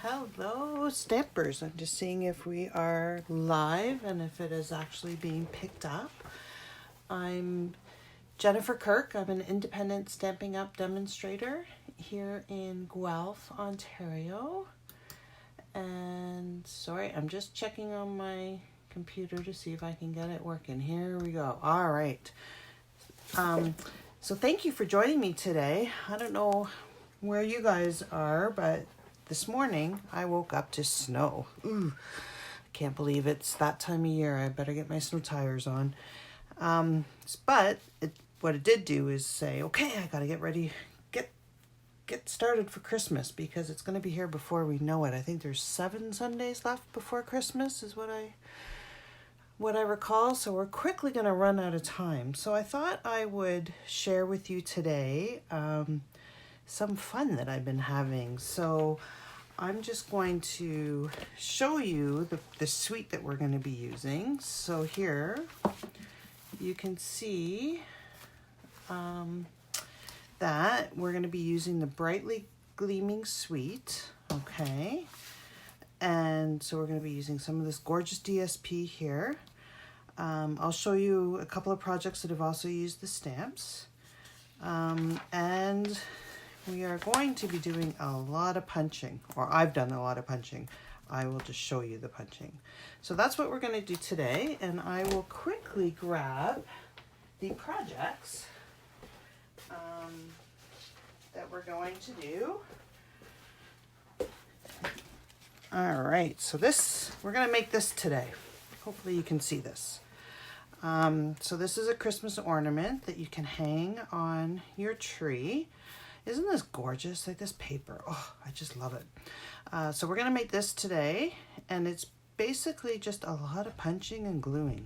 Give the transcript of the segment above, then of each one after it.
Hello, Stampers. I'm just seeing if we are live and if it is actually being picked up. I'm Jennifer Kirk. I'm an independent Stampin' Up demonstrator here in Guelph, Ontario. And sorry, I'm just checking on my computer to see if I can get it working. Here we go. All right. So thank you for joining me today. I don't know where you guys are, but this morning I woke up to snow. Ooh, I can't believe it's that time of year. I better get my snow tires on. But what it did do is say, okay, I gotta get ready, get started for Christmas, because it's gonna be here before we know it. I think there's 7 Sundays left before Christmas is what I recall. So we're quickly gonna run out of time. So I thought I would share with you today some fun that I've been having. So I'm just going to show you the suite that we're going to be using. So here you can see that we're going to be using the Brightly Gleaming Suite. Okay. And so we're going to be using some of this gorgeous DSP here. I'll show you a couple of projects that have also used the stamps. And we are going to be doing a lot of punching, or I've done a lot of punching. I will just show you the punching. So that's what we're going to do today, and I will quickly grab the projects that we're going to do. All right, so we're going to make this today. Hopefully you can see this. So this is a Christmas ornament that you can hang on your tree. Isn't this gorgeous? Like this paper. Oh, I just love it. So we're going to make this today, and it's basically just a lot of punching and gluing.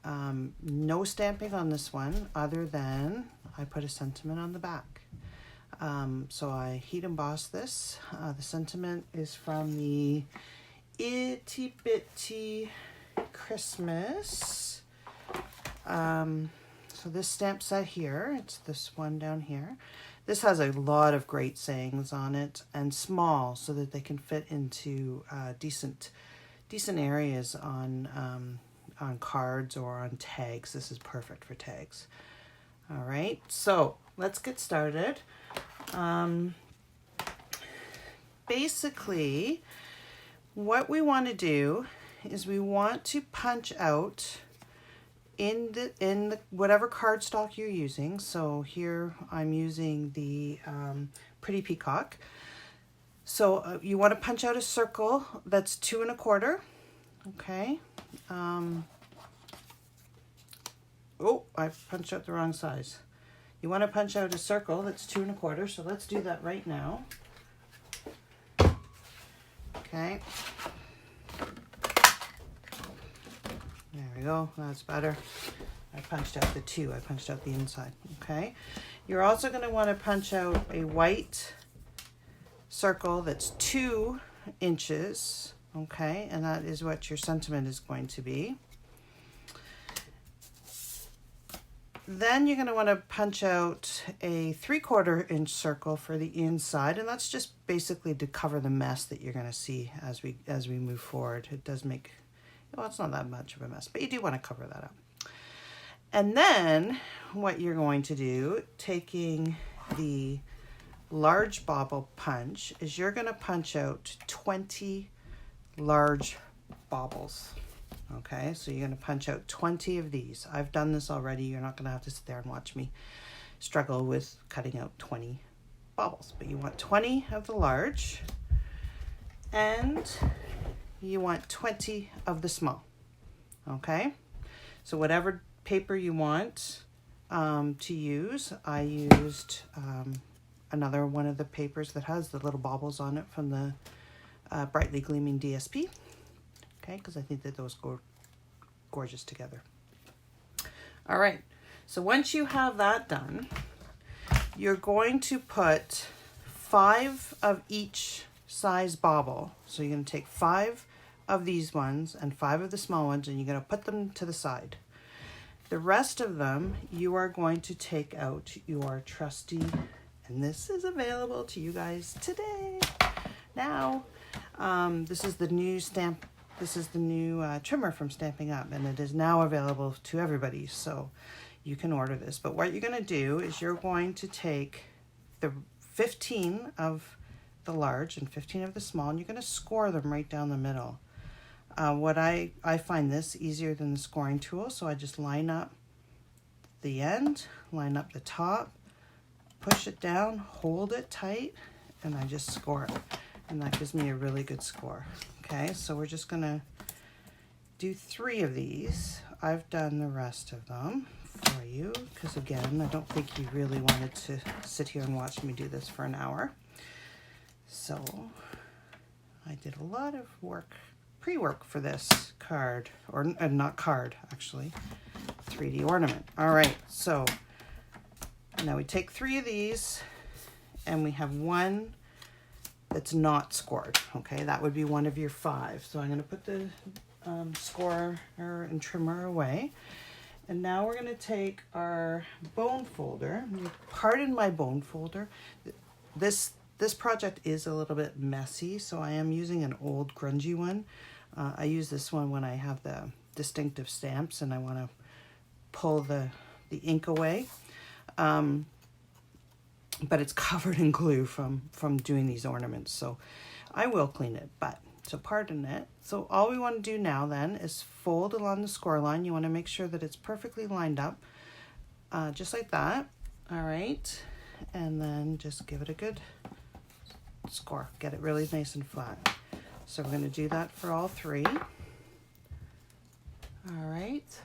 No stamping on this one other than I put a sentiment on the back. So I heat embossed this. The sentiment is from the Itty Bitty Christmas. So this stamp set here, it's this one down here. This has a lot of great sayings on it, and small so that they can fit into decent areas on cards or on tags. This is perfect for tags. All right, so let's get started. Basically, what we want to do is we want to punch out in the whatever cardstock you're using. So here I'm using the Pretty Peacock. So you want to punch out a circle that's 2 1/4. Okay. Oh, I punched out the wrong size. You want to punch out a circle that's 2 1/4. So let's do that right now. Okay. There we go, that's better. I punched out the 2, I punched out the inside, okay? You're also gonna wanna punch out a white circle that's 2 inches, okay? And that is what your sentiment is going to be. Then you're gonna wanna punch out a 3/4 inch circle for the inside, and that's just basically to cover the mess that you're gonna see as we move forward. It does make, well, it's not that much of a mess, but you do want to cover that up. And then what you're going to do, taking the large bauble punch, is you're going to punch out 20 large baubles. Okay, so you're going to punch out 20 of these. I've done this already. You're not going to have to sit there and watch me struggle with cutting out 20 baubles, but you want 20 of the large, and you want 20 of the small. Okay, so whatever paper you want to use, I used another one of the papers that has the little baubles on it from the Brightly Gleaming DSP. Okay, because I think that those go gorgeous together. All right, so once you have that done, you're going to put 5 of each size bauble. So you're going to take 5 of these ones and 5 of the small ones, and you're going to put them to the side. The rest of them, you are going to take out your trusty, and this is available to you guys today. Now, This is the new trimmer from Stampin' Up, and it is now available to everybody, so you can order this. But what you're going to do is you're going to take the 15 of the large and 15 of the small, and you're going to score them right down the middle. I find this easier than the scoring tool, so I just line up the end, line up the top, push it down, hold it tight, and I just score it. And that gives me a really good score. Okay, so we're just gonna do 3 of these. I've done the rest of them for you, because again, I don't think you really wanted to sit here and watch me do this for an hour. So I did a lot of work, pre-work for this card, or not card, actually, 3D ornament. All right, so now we take 3 of these, and we have one that's not scored. Okay, that would be one of your 5. So I'm going to put the scorer and trimmer away. And now we're going to take our bone folder. Pardon my bone folder. This project is a little bit messy, so I am using an old grungy one. I use this one when I have the distinctive stamps and I want to pull the ink away. But it's covered in glue from doing these ornaments, so I will clean it, so pardon it. So all we want to do now then is fold along the score line. You want to make sure that it's perfectly lined up, just like that. All right, and then just give it a good score. Get it really nice and flat. So we're going to do that for all 3. All right.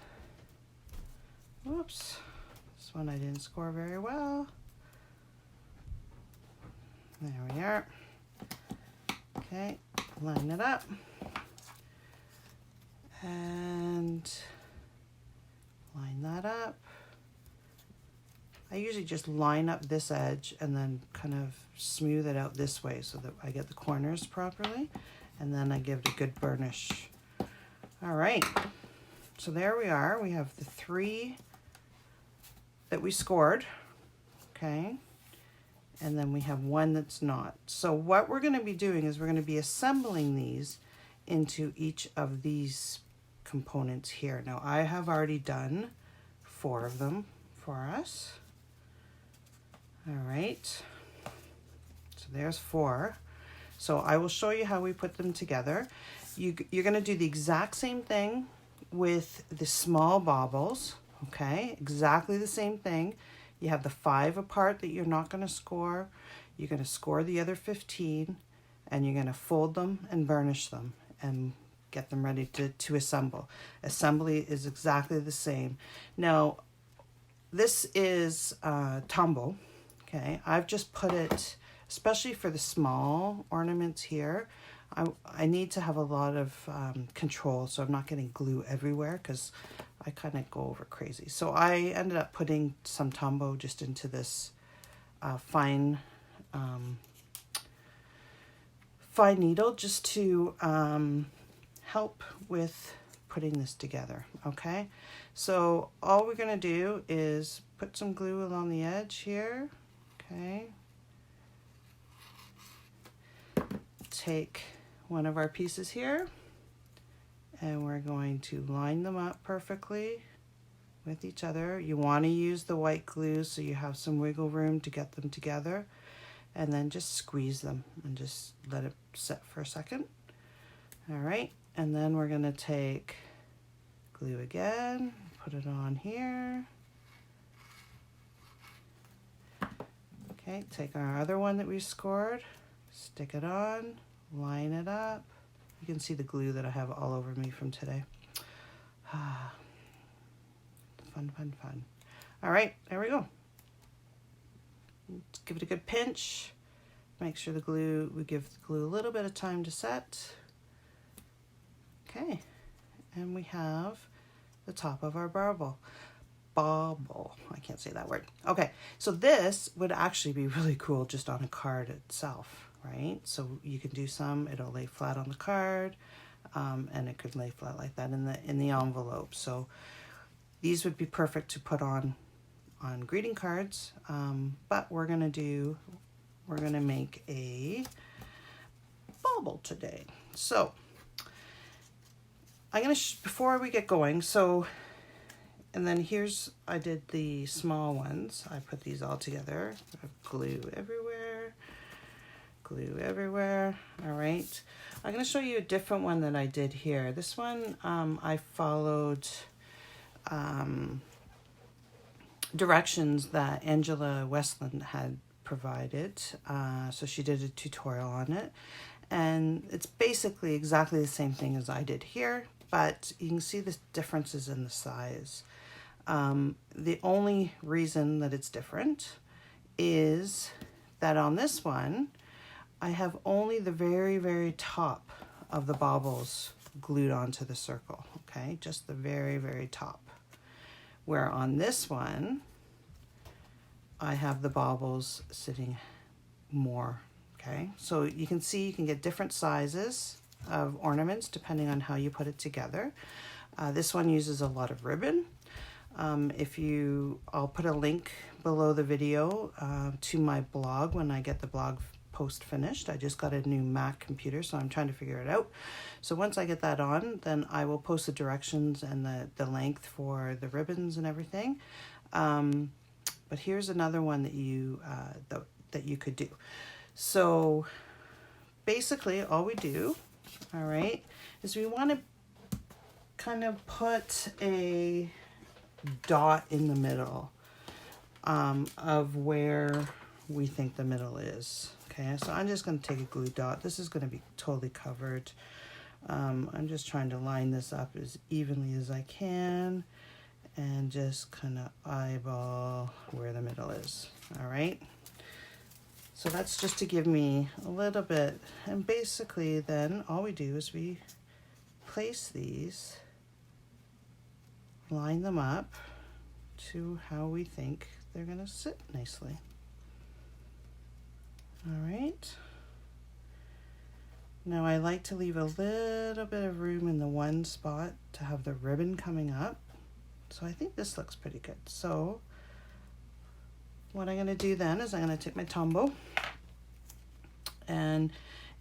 Whoops, this one I didn't score very well. There we are. Okay, line it up. And line that up. I usually just line up this edge and then kind of smooth it out this way so that I get the corners properly. And then I give it a good burnish. All right, so there we are. We have the 3 that we scored, okay? And then we have one that's not. So what we're going to be doing is we're going to be assembling these into each of these components here. Now I have already done 4 of them for us. All right, so there's 4. So I will show you how we put them together. You're going to do the exact same thing with the small baubles, okay? Exactly the same thing. You have the 5 apart that you're not going to score. You're going to score the other 15, and you're going to fold them and burnish them and get them ready to assemble. Assembly is exactly the same. Now, this is tumble, okay? I've just put it, especially for the small ornaments here, I need to have a lot of control, so I'm not getting glue everywhere because I kind of go over crazy. So I ended up putting some Tombow just into this fine needle just to help with putting this together, okay? So all we're gonna do is put some glue along the edge here, okay? Take one of our pieces here, and we're going to line them up perfectly with each other. You want to use the white glue so you have some wiggle room to get them together, and then just squeeze them and just let it set for a second. All right, and then we're going to take glue again, put it on here. Okay, take our other one that we scored, stick it on, line it up. You can see the glue that I have all over me from today. Fun, fun, fun. All right, there we go. Let's give it a good pinch. Make sure we give the glue a little bit of time to set. Okay, and we have the top of our bauble. I can't say that word. Okay, so this would actually be really cool just on a card itself, right? So you can do some, it'll lay flat on the card, and it could lay flat like that in the envelope. So these would be perfect to put on greeting cards, but we're gonna make a bauble today. So I'm gonna, before we get going, so, and then here's, I did the small ones. I put these all together. Glue everywhere, glue everywhere. All right. I'm gonna show you a different one that I did here. This one, I followed directions that Angela Westland had provided. So she did a tutorial on it. And it's basically exactly the same thing as I did here, but you can see the differences in the size. The only reason that it's different is that on this one, I have only the very, very top of the baubles glued onto the circle, okay? Just the very, very top. Where on this one, I have the baubles sitting more, okay? So you can see you can get different sizes of ornaments depending on how you put it together. This one uses a lot of ribbon. I'll put a link below the video to my blog when I get the blog post finished. I just got a new Mac computer, so I'm trying to figure it out. So once I get that on, then I will post the directions and the length for the ribbons and everything. But here's another one that you could do. So basically all we do, all right, is we want to kind of put a dot in the middle of where we think the middle is. Okay, so I'm just going to take a glue dot. This is going to be totally covered. I'm just trying to line this up as evenly as I can and just kind of eyeball where the middle is. All right. So that's just to give me a little bit. And basically then all we do is we place these, line them up to how we think they're going to sit nicely. All right. Now I like to leave a little bit of room in the one spot to have the ribbon coming up. So I think this looks pretty good. So what I'm going to do then is I'm going to take my Tombow, and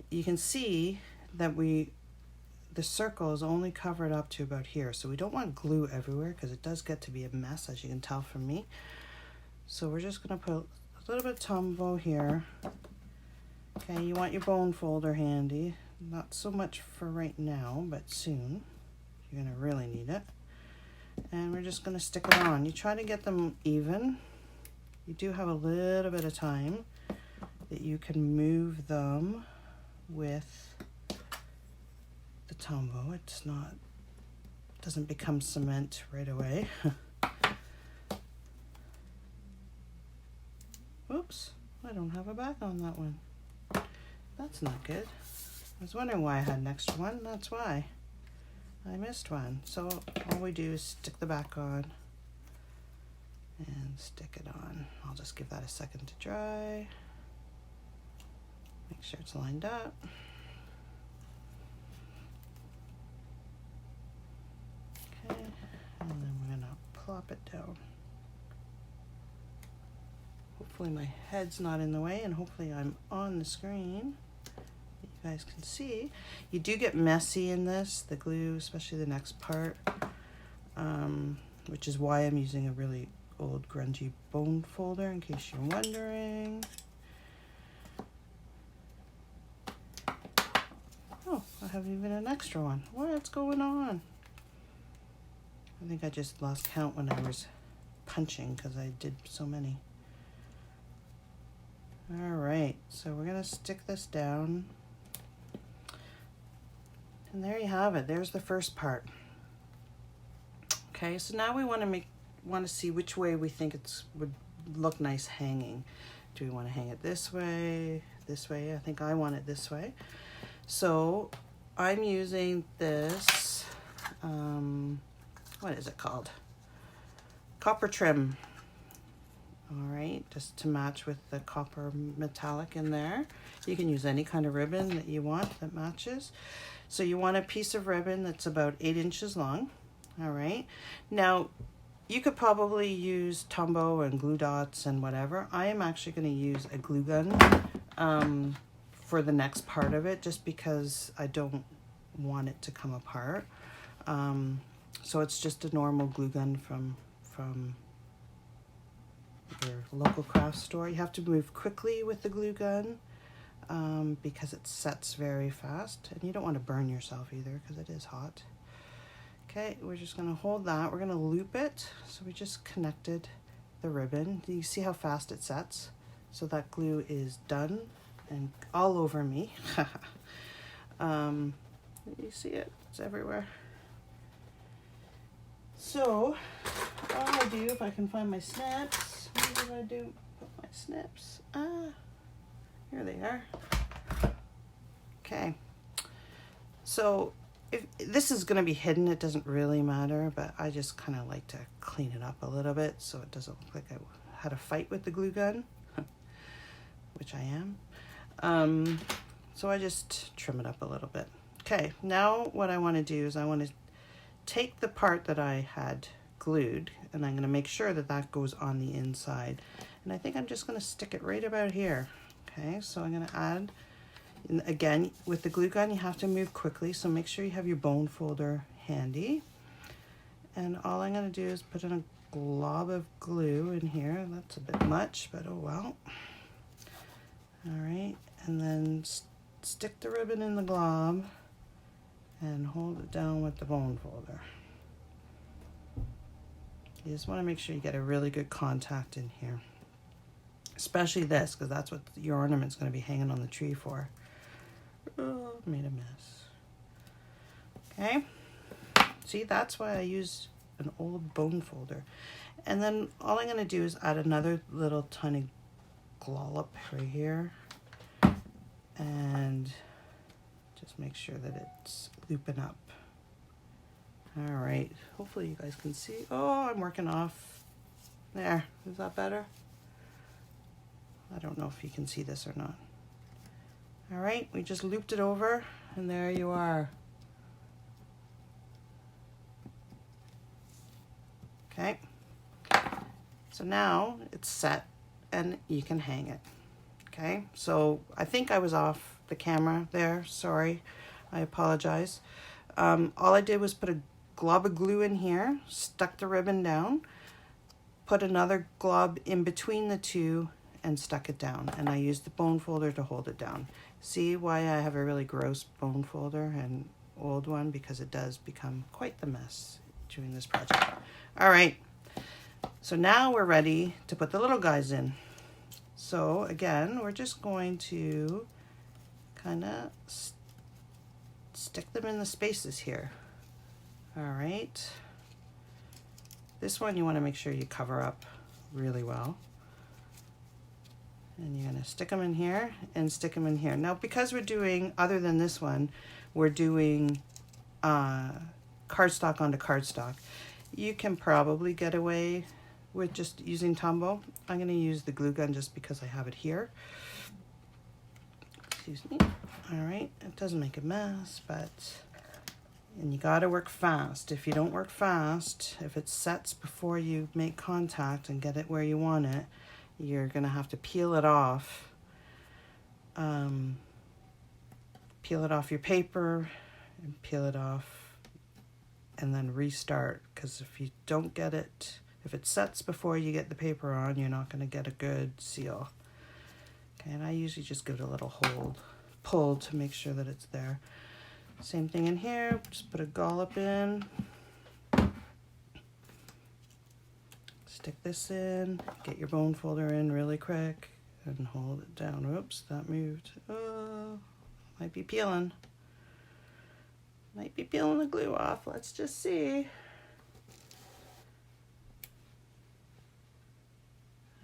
you can see that the circle is only covered up to about here. So we don't want glue everywhere because it does get to be a mess, as you can tell from me. So we're just going to put a little bit of Tombow here. Okay, you want your bone folder handy. Not so much for right now, but soon you're going to really need it. And we're just going to stick it on. You try to get them even. You do have a little bit of time that you can move them with the Tombow. Doesn't become cement right away. Oops, I don't have a back on that one. That's not good. I was wondering why I had an extra one. That's why I missed one. So all we do is stick the back on and stick it on. I'll just give that a second to dry. Make sure it's lined up. Okay, and then we're gonna plop it down. Hopefully my head's not in the way, and hopefully I'm on the screen. You guys can see. You do get messy in this, the glue, especially the next part, which is why I'm using a really old grungy bone folder, in case you're wondering. Oh, I have even an extra one. What's going on? I think I just lost count when I was punching because I did so many. All right, so we're gonna stick this down. And there you have it. There's the first part. Okay, so now we want to see which way we think would look nice hanging. Do we want to hang it this way? This way? I think I want it this way. So I'm using this, what is it called? Copper trim. All right, just to match with the copper metallic in there. You can use any kind of ribbon that you want that matches. So you want a piece of ribbon that's about 8 inches long. All right. Now, you could probably use Tombow and glue dots and whatever. I am actually going to use a glue gun for the next part of it, just because I don't want it to come apart. So it's just a normal glue gun from your local craft store. You have to move quickly with the glue gun because it sets very fast, and you don't want to burn yourself either because it is hot. Okay, we're just going to hold that. We're going to loop it. So we just connected the ribbon. You see how fast it sets? So that glue is done and all over me. You see it? It's everywhere. So all I do, if I can find my snips, what did I do? Put my snips. Here they are. Okay. So if this is going to be hidden, it doesn't really matter, but I just kind of like to clean it up a little bit so it doesn't look like I had a fight with the glue gun, which I am. So I just trim it up a little bit. Okay, now what I want to do is I want to take the part that I had glued, and I'm going to make sure that that goes on the inside. And I think I'm just going to stick it right about here. Okay, so I'm going to add, and again, with the glue gun, you have to move quickly, so make sure you have your bone folder handy. And all I'm going to do is put in a glob of glue in here. That's a bit much, but oh well. All right, and then stick the ribbon in the glob and hold it down with the bone folder. You just want to make sure you get a really good contact in here, especially this, because that's what your ornament's going to be hanging on the tree for. Oh, made a mess. Okay, see, that's why I use an old bone folder. And then all I'm going to do is add another little tiny glollop right here, and just make sure that it's looping up. All right, hopefully you guys can see. Oh, I'm working off there. Is that better? I don't know if you can see this or not. All right, we just looped it over, and there you are. Okay, so now it's set and you can hang it. Okay, so I think I was off the camera there, sorry, I apologize. All I did was put a glob of glue in here, stuck the ribbon down, put another glob in between the two, and stuck it down, and I used the bone folder to hold it down. See why I have a really gross bone folder and old one? Because it does become quite the mess doing this project. All right, so now we're ready to put the little guys in. So again, we're just going to kind of stick them in the spaces here. All right, this one you want to make sure you cover up really well. And you're going to stick them in here and stick them in here. Now, because we're doing, other than this one, we're doing cardstock onto cardstock, you can probably get away with just using Tombow. I'm going to use the glue gun just because I have it here. Excuse me. All right, it doesn't make a mess, but, and you got to work fast. If you don't work fast, if it sets before you make contact and get it where you want it, you're going to have to peel it off. Peel it off your paper and peel it off and then restart, because if you don't get it, if it sets before you get the paper on, you're not going to get a good seal. Okay, and I usually just give it a little pull to make sure that it's there. Same thing in here, just put a dollop in. Stick this in, get your bone folder in really quick, and hold it down. Oops, that moved. Oh, might be peeling. Might be peeling the glue off. Let's just see.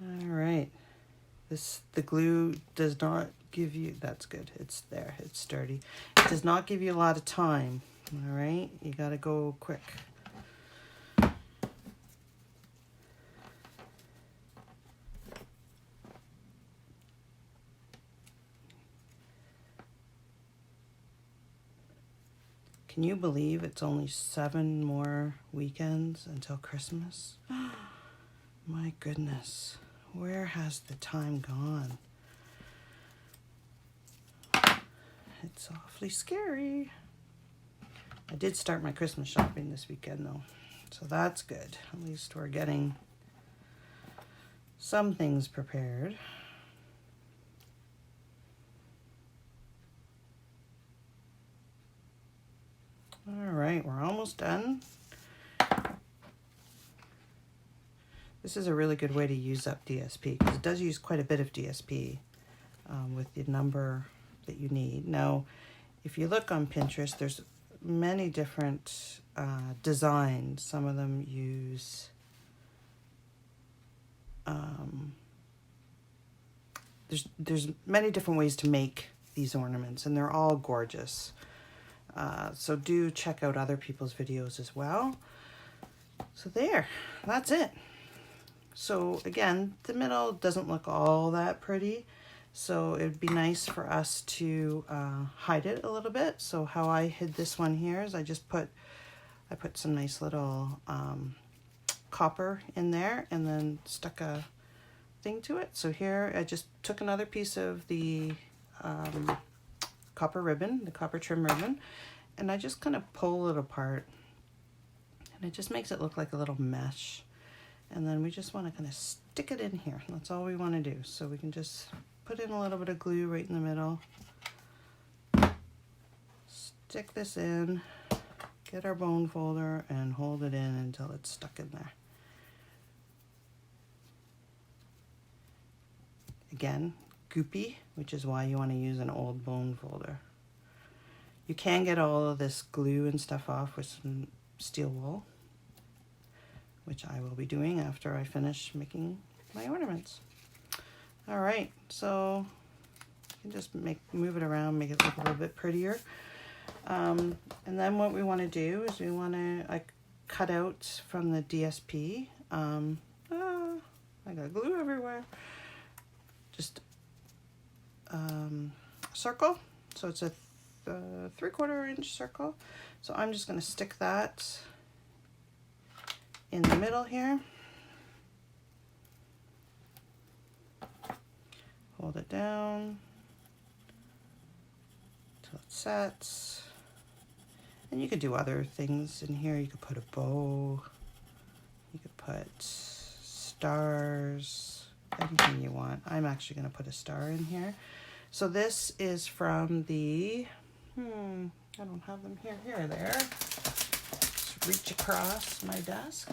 All right. The glue does not give you, that's good. It's there, it's sturdy. It does not give you a lot of time. All right, you gotta go quick. Can you believe it's only 7 more weekends until Christmas? My goodness, where has the time gone? It's awfully scary. I did start my Christmas shopping this weekend though, so that's good. At least we're getting some things prepared. All right, we're almost done. This is a really good way to use up DSP because it does use quite a bit of DSP with the number that you need. Now, if you look on Pinterest, there's many different designs. Some of them use there's many different ways to make these ornaments, and they're all gorgeous. So do check out other people's videos as well. So that's it. So again, the middle doesn't look all that pretty. So it would be nice for us to hide it a little bit. So how I hid this one here is I put some nice little copper in there and then stuck a thing to it. So here I just took another piece of the copper ribbon, the copper trim ribbon, and I just kind of pull it apart, and it just makes it look like a little mesh. And then we just want to kind of stick it in here. That's all we want to do. So we can just put in a little bit of glue right in the middle, stick this in, get our bone folder and hold it in until it's stuck in there. Again, goopy, which is why you want to use an old bone folder. You can get all of this glue and stuff off with some steel wool, which I will be doing after I finish making my ornaments. All right, so you can just move it around, make it look a little bit prettier. And then what we want to do is we want to cut out from the DSP. I got glue everywhere. Just a circle. So it's a 3/4 inch circle. So I'm just going to stick that in the middle here. Hold it down till it sets. And you could do other things in here. You could put a bow. You could put stars, anything you want. I'm actually going to put a star in here. So this is from the, I don't have them here, here or there. Just reach across my desk.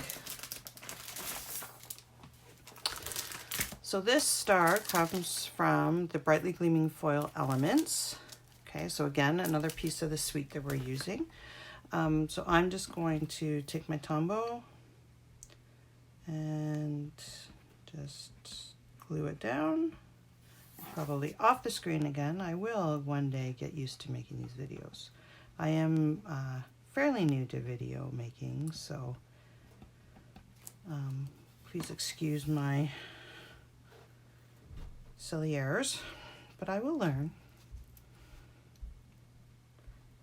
So this star comes from the Brightly Gleaming Foil Elements. Okay, so again, another piece of the suite that we're using. So I'm just going to take my Tombow and just glue it down. Probably off the screen again. I will one day get used to making these videos. I am fairly new to video making, so please excuse my silly errors, but I will learn.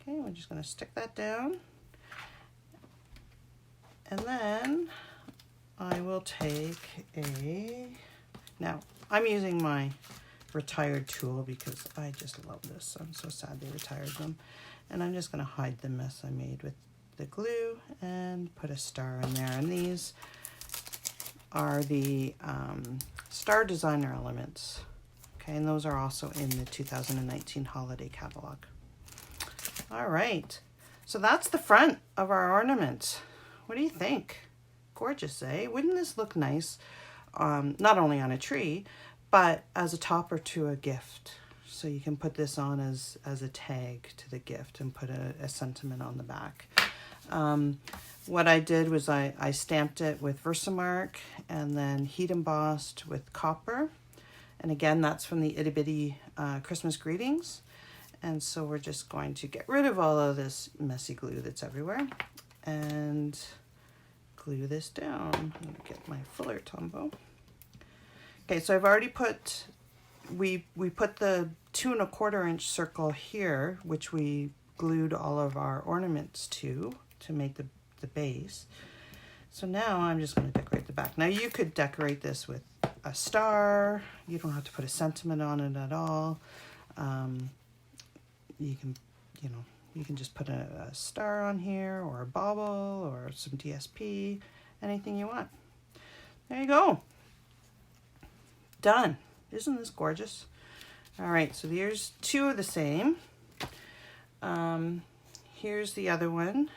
Okay, we're just going to stick that down, and then I will take now I'm using my retired tool because I just love this. I'm so sad they retired them. And I'm just going to hide the mess I made with the glue and put a star in there. And these are the Star Designer Elements. Okay, and those are also in the 2019 holiday catalog. All right, so that's the front of our ornament. What do you think? Gorgeous, eh? Wouldn't this look nice? Not only on a tree, but as a topper to a gift. So you can put this on as a tag to the gift and put a sentiment on the back. What I did was I stamped it with Versamark and then heat embossed with copper. And again, that's from the Itty Bitty Christmas Greetings. And so we're just going to get rid of all of this messy glue that's everywhere and glue this down. I'm going to get my fuller Tombow. Okay, so I've already put, we put the 2 1/4 inch circle here, which we glued all of our ornaments to make the base. So now I'm just going to decorate the back. Now you could decorate this with a star. You don't have to put a sentiment on it at all. you can, you know, you can just put a star on here or a bauble or some DSP, anything you want. There you go. Done. Isn't this gorgeous? All right, so here's two of the same. Here's the other one.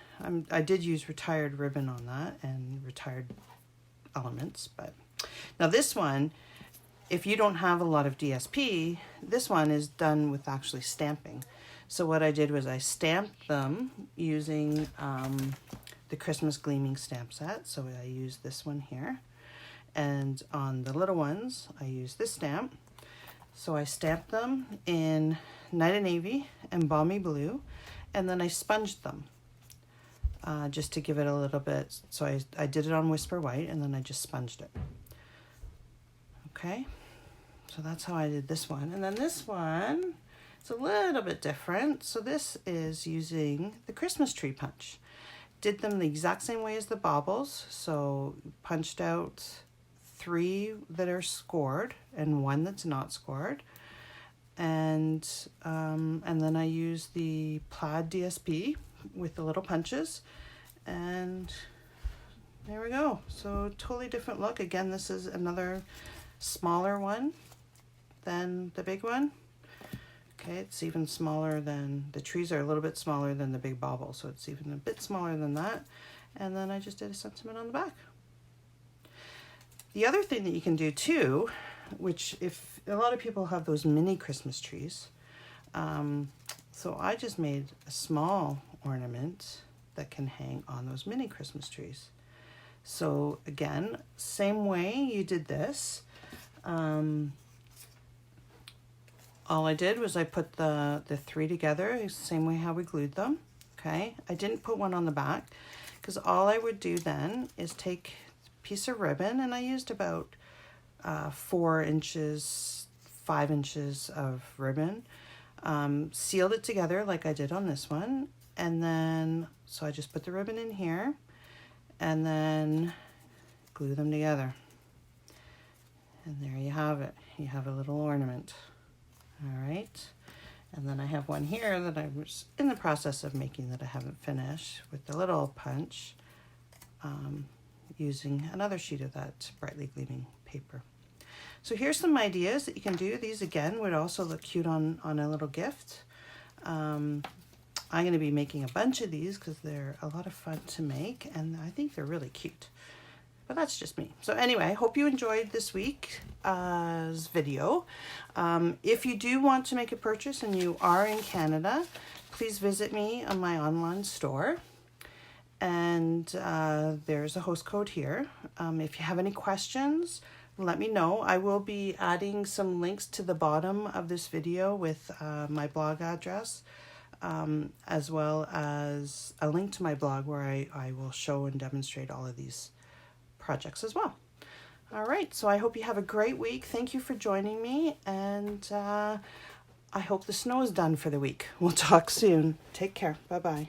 I did use retired ribbon on that and retired elements, but now this one, if you don't have a lot of DSP, this one is done with actually stamping. So what I did was I stamped them using the Christmas Gleaming stamp set. So I used this one here. And on the little ones, I used this stamp. So I stamped them in Night of Navy and Balmy Blue, and then I sponged them just to give it a little bit. So I did it on Whisper White, and then I just sponged it. Okay, so that's how I did this one. And then this one, it's a little bit different. So this is using the Christmas tree punch. Did them the exact same way as the baubles. So punched out 3 that are scored and 1 that's not scored. And then I use the Plaid DSP with the little punches. And there we go. So totally different look. Again, this is another smaller one than the big one. Okay, it's even smaller than, the trees are a little bit smaller than the big bauble, so it's even a bit smaller than that. And then I just did a sentiment on the back. The other thing that you can do too, which if a lot of people have those mini Christmas trees, so I just made a small ornament that can hang on those mini Christmas trees. So again, same way you did this. All I did was I put the 3 together, same way how we glued them, okay? I didn't put one on the back because all I would do then is take a piece of ribbon, and I used about 4 inches, 5 inches of ribbon, sealed it together like I did on this one, and then, so I just put the ribbon in here and then glue them together. And there you have it. You have a little ornament. All right, and then I have one here that I was in the process of making that I haven't finished with the little punch using another sheet of that Brightly Gleaming paper. So here's some ideas that you can do. These again would also look cute on a little gift. I'm going to be making a bunch of these because they're a lot of fun to make, and I think they're really cute. But that's just me. So anyway, I hope you enjoyed this week's video. If you do want to make a purchase and you are in Canada, please visit me on my online store. And there's a host code here. If you have any questions, let me know. I will be adding some links to the bottom of this video with my blog address, as well as a link to my blog where I will show and demonstrate all of these projects as well. All right, so I hope you have a great week. Thank you for joining me, and I hope the snow is done for the week. We'll talk soon. Take care. Bye-bye.